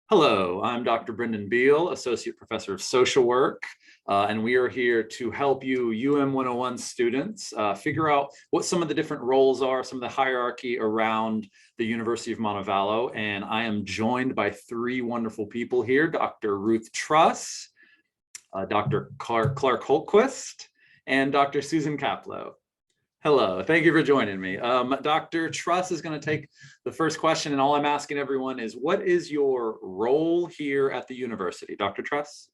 Hello, I'm Dr. Brendan Beal, Associate Professor of Social Work, and we are here to help you UM101 students figure out what some of the different roles are, some of the hierarchy around the University of Montevallo. And I am joined by three wonderful people here, Dr. Ruth Truss, Dr. Clark Hultquist, and Dr. Susan Caplow. Hello, thank you for joining me. Dr. Truss is going to take the first question, and all I'm asking everyone is, what is your role here at the university? Dr. Truss?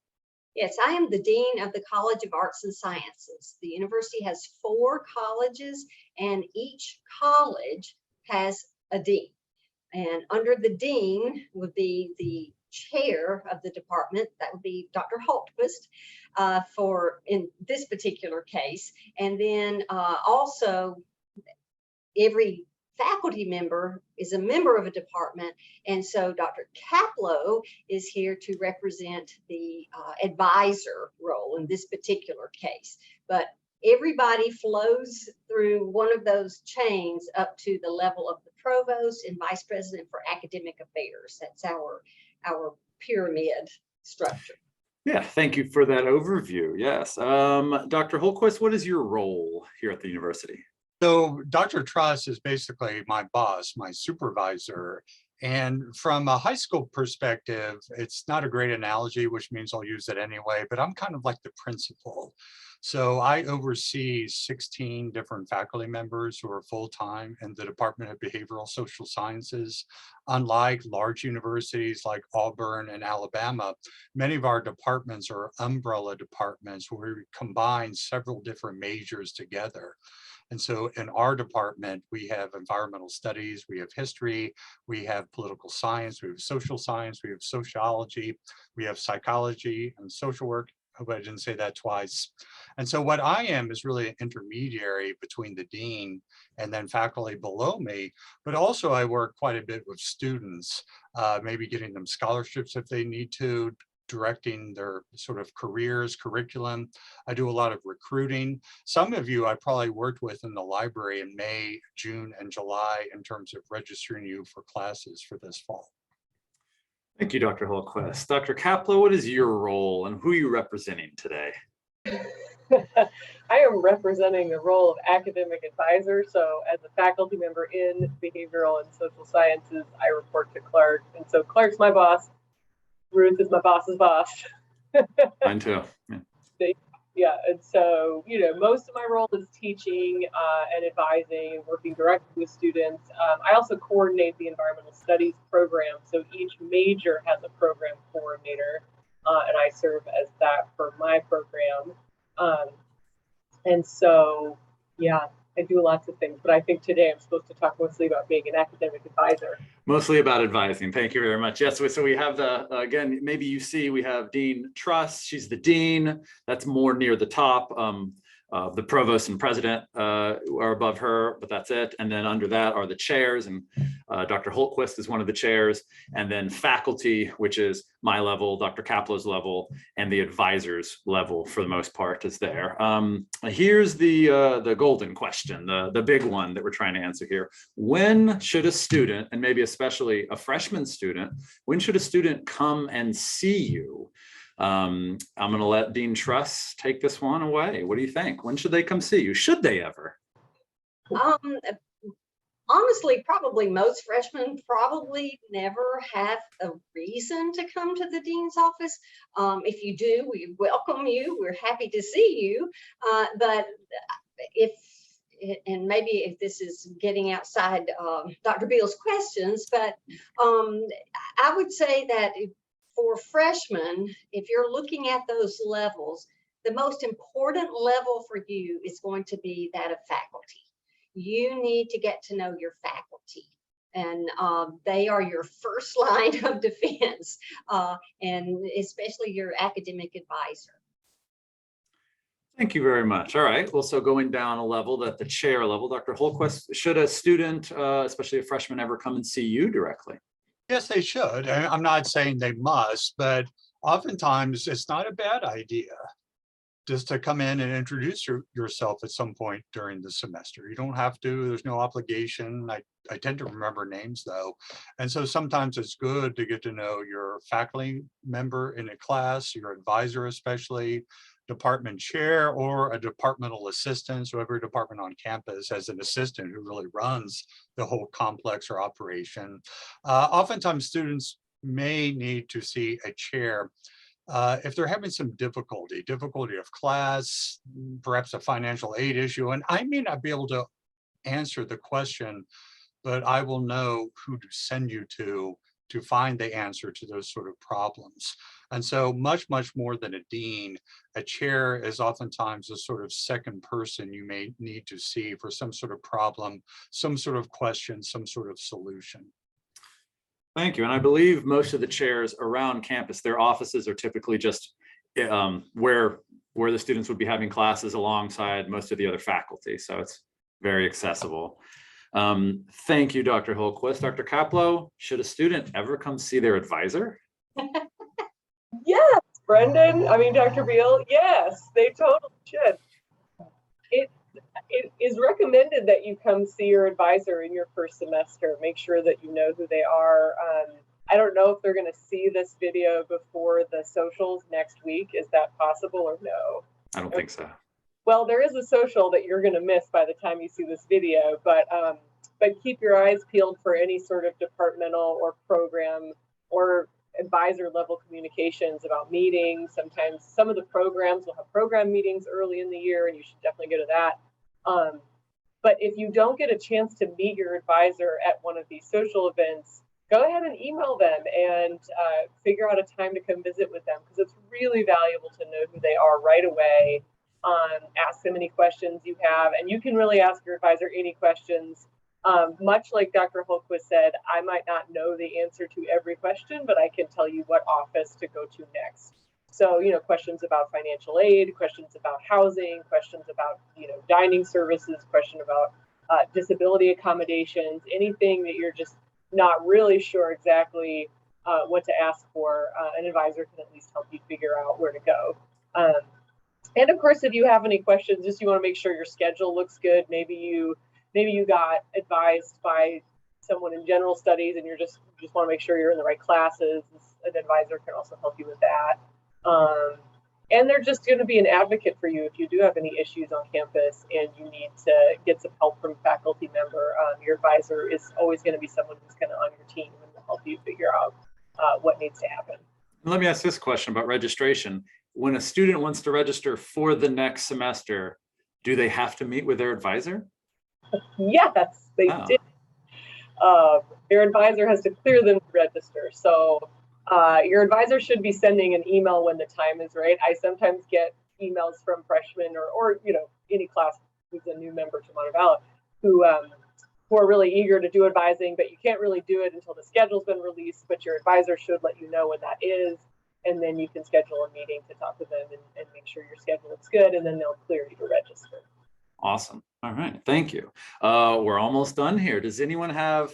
Yes, I am the Dean of the College of Arts and Sciences. The university has 4 colleges, and each college has a dean. And under the dean would be the chair of the department. That would be Dr. Hultquist for in this particular case. And then also every faculty member is a member of a department. And so Dr. Caplow is here to represent the advisor role in this particular case. But everybody flows through one of those chains up to the level of the provost and vice president for academic affairs. That's our pyramid structure. Yeah, thank you for that overview. Yes. Dr. Holquist, what is your role here at the university? So Dr. Truss is basically my boss, my supervisor. And from a high school perspective, it's not a great analogy, which means I'll use it anyway, but I'm kind of like the principal. So I oversee 16 different faculty members who are full-time in the Department of Behavioral Social Sciences. Unlike large universities like Auburn and Alabama, many of our departments are umbrella departments where we combine several different majors together. And so in our department, we have environmental studies, we have history, we have political science, we have social science, we have sociology, we have psychology and social work. I hope I didn't say that twice. And so what I am is really an intermediary between the dean and then faculty below me, but also I work quite a bit with students, maybe getting them scholarships if they need to, directing their sort of careers, curriculum. I do a lot of recruiting. Some of you I probably worked with in the library in May, June, and July in terms of registering you for classes for this fall. Thank you, Dr. Holquist. Dr. Caplow, what is your role and who are you representing today? I am representing the role of academic advisor. So as a faculty member in behavioral and social sciences, I report to Clark. And so Clark's my boss. Ruth is my boss's boss. Mine too. Yeah, and so, most of my role is teaching and advising, working directly with students. I also coordinate the environmental studies program. So each major has a program coordinator, and I serve as that for my program. And so, yeah, I do lots of things, but I think today I'm supposed to talk mostly about being an academic advisor. Mostly about advising. Thank you very much. Yes, so we have again, maybe you see we have Dean Truss. She's the dean. That's more near the top. The provost and president are above her, but that's it. And then under that are the chairs, and Dr. Holtquist is one of the chairs, and then faculty, which is my level, Dr. Caplow's level, and the advisors level for the most part is there. Here's the golden question, the big one that we're trying to answer here. When should a student, and maybe especially a freshman student, when should a student come and see you? I'm going to let Dean Truss take this one away. What do you think? When should they come see you? Should they ever? Honestly, probably most freshmen probably never have a reason to come to the dean's office. If you do, we welcome you. We're happy to see you. But and maybe if this is getting outside Dr. Beal's questions, but I would say that for freshmen, if you're looking at those levels, the most important level for you is going to be that of faculty. You need to get to know your faculty, and they are your first line of defense, and especially your academic advisor. Thank you very much. All right. Well, so going down a level, at the chair level, Dr. Holquist, should a student, especially a freshman, ever come and see you directly? Yes, they should. And I'm not saying they must, but oftentimes it's not a bad idea. just to come in and introduce yourself at some point during the semester. You don't have to, there's no obligation. I tend to remember names though. And so sometimes it's good to get to know your faculty member in a class, your advisor especially, department chair or a departmental assistant. So every department on campus has an assistant who really runs the whole complex or operation. Oftentimes students may need to see a chair if they're having some difficulty of class, perhaps a financial aid issue, and I may not be able to answer the question, but I will know who to send you to find the answer to those sort of problems. And so much more than a dean, a chair is oftentimes a sort of second person you may need to see for some sort of problem, some sort of question, some sort of solution. Thank you. And I believe most of the chairs around campus, their offices are typically just where the students would be having classes alongside most of the other faculty. So it's very accessible. Thank you, Dr. Hultquist. Dr. Caplow, should a student ever come see their advisor? Yes, Brendan. I mean, Dr. Beal, yes, they totally should. It is recommended that you come see your advisor in your first semester. Make sure that you know who they are. I don't know if they're going to see this video before the socials next week. Is that possible or no? I don't think so. Well, there is a social that you're going to miss by the time you see this video, but keep your eyes peeled for any sort of departmental or program or advisor level communications about meetings. Sometimes some of the programs will have program meetings early in the year, and you should definitely go to that. But if you don't get a chance to meet your advisor at one of these social events, go ahead and email them and figure out a time to come visit with them, because it's really valuable to know who they are right away. Ask them any questions you have, and you can really ask your advisor any questions. Much like Dr. Hultquist said, I might not know the answer to every question, but I can tell you what office to go to next. So, questions about financial aid, questions about housing, questions about, dining services, question about disability accommodations, anything that you're just not really sure exactly what to ask for, an advisor can at least help you figure out where to go. And of course, if you have any questions, just you want to make sure your schedule looks good. Maybe you got advised by someone in general studies and you just want to make sure you're in the right classes. An advisor can also help you with that. And they're just going to be an advocate for you if you do have any issues on campus and you need to get some help from a faculty member. Your advisor is always going to be someone who's kind of on your team and will help you figure out what needs to happen. Let me ask this question about registration. When a student wants to register for the next semester, do they have to meet with their advisor? Yes, they did. Your advisor has to clear them to register. So your advisor should be sending an email when the time is right. I sometimes get emails from freshmen or any class who's a new member to Montevallo who are really eager to do advising, but you can't really do it until the schedule's been released, but your advisor should let you know when that is. And then you can schedule a meeting to talk to them and make sure your schedule looks good, and then they'll clear you to register. Awesome. All right. Thank you. We're almost done here. Does anyone have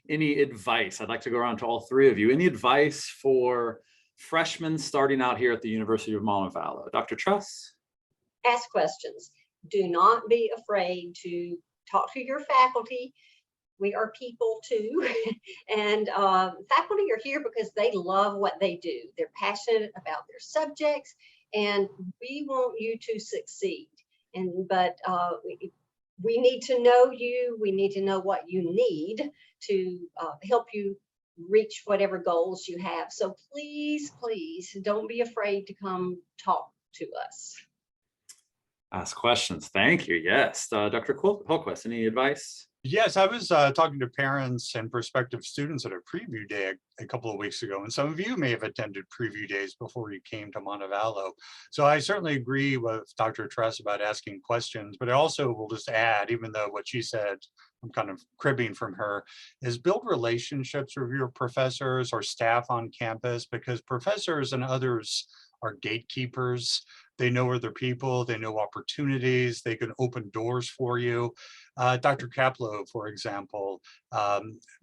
any advice? I'd like to go around to all three of you. Any advice for freshmen starting out here at the University of Montevallo? Dr. Truss? Ask questions. Do not be afraid to talk to your faculty. We are people too. And faculty are here because they love what they do. They're passionate about their subjects, and we want you to succeed. But we need to know you. We need to know what you need to help you reach whatever goals you have. So please, please don't be afraid to come talk to us. Ask questions. Thank you. Yes. Dr. Hultquist, any advice? Yes, I was talking to parents and prospective students at a preview day a couple of weeks ago, and some of you may have attended preview days before you came to Montevallo. So I certainly agree with Dr. Truss about asking questions, but I also will just add, even though what she said, I'm kind of cribbing from her, is build relationships with your professors or staff on campus, because professors and others are gatekeepers. They know other people, they know opportunities, they can open doors for you. Dr. Caplow, for example,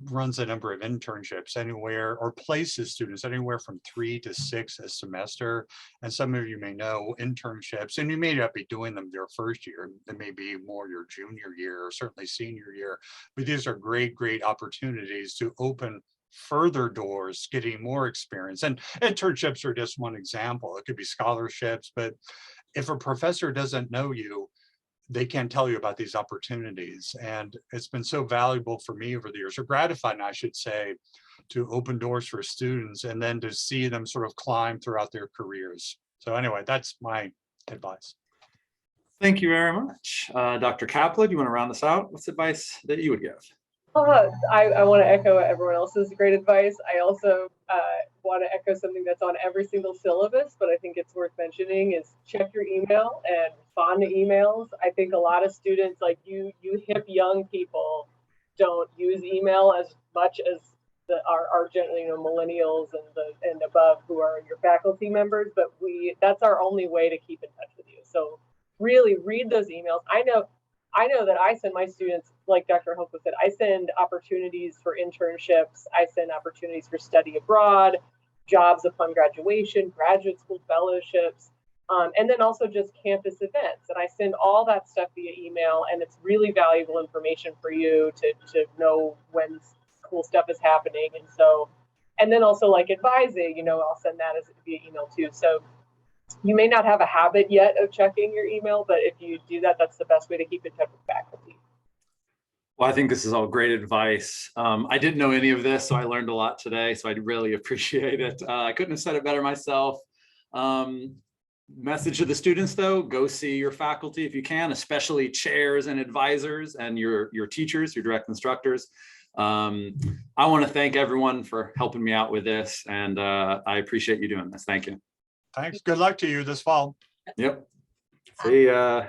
runs a number of internships anywhere, or places students anywhere from 3 to 6 a semester. And some of you may know internships, and you may not be doing them your first year. They may be more your junior year or certainly senior year. But these are great, great opportunities to open further doors, getting more experience. And internships are just one example. It could be scholarships, but if a professor doesn't know you, they can't tell you about these opportunities. And it's been so valuable for me over the years, or gratifying, I should say, to open doors for students and then to see them sort of climb throughout their careers. So anyway, that's my advice. Thank you very much. Dr. Caplow, do you want to round this out? What's advice that you would give? I want to echo everyone else's great advice. I also want to echo something that's on every single syllabus, but I think it's worth mentioning is check your email and respond to emails. I think a lot of students, like you hip young people, don't use email as much as our generally, millennials and above who are your faculty members, but that's our only way to keep in touch with you. So really read those emails. I know that I send my students, like Dr. Hultquist said, I send opportunities for internships, I send opportunities for study abroad, jobs upon graduation, graduate school fellowships, and then also just campus events. And I send all that stuff via email, and it's really valuable information for you to know when cool stuff is happening. And then also like advising, I'll send that via email too. So you may not have a habit yet of checking your email, but if you do that, that's the best way to keep in touch with faculty. Well, I think this is all great advice. I didn't know any of this, so I learned a lot today, so I really appreciate it. I couldn't have said it better myself. Message to the students, though, go see your faculty if you can, especially chairs and advisors and your teachers, your direct instructors. I want to thank everyone for helping me out with this, and I appreciate you doing this. Thank you. Thanks. Good luck to you this fall. Yep. See ya.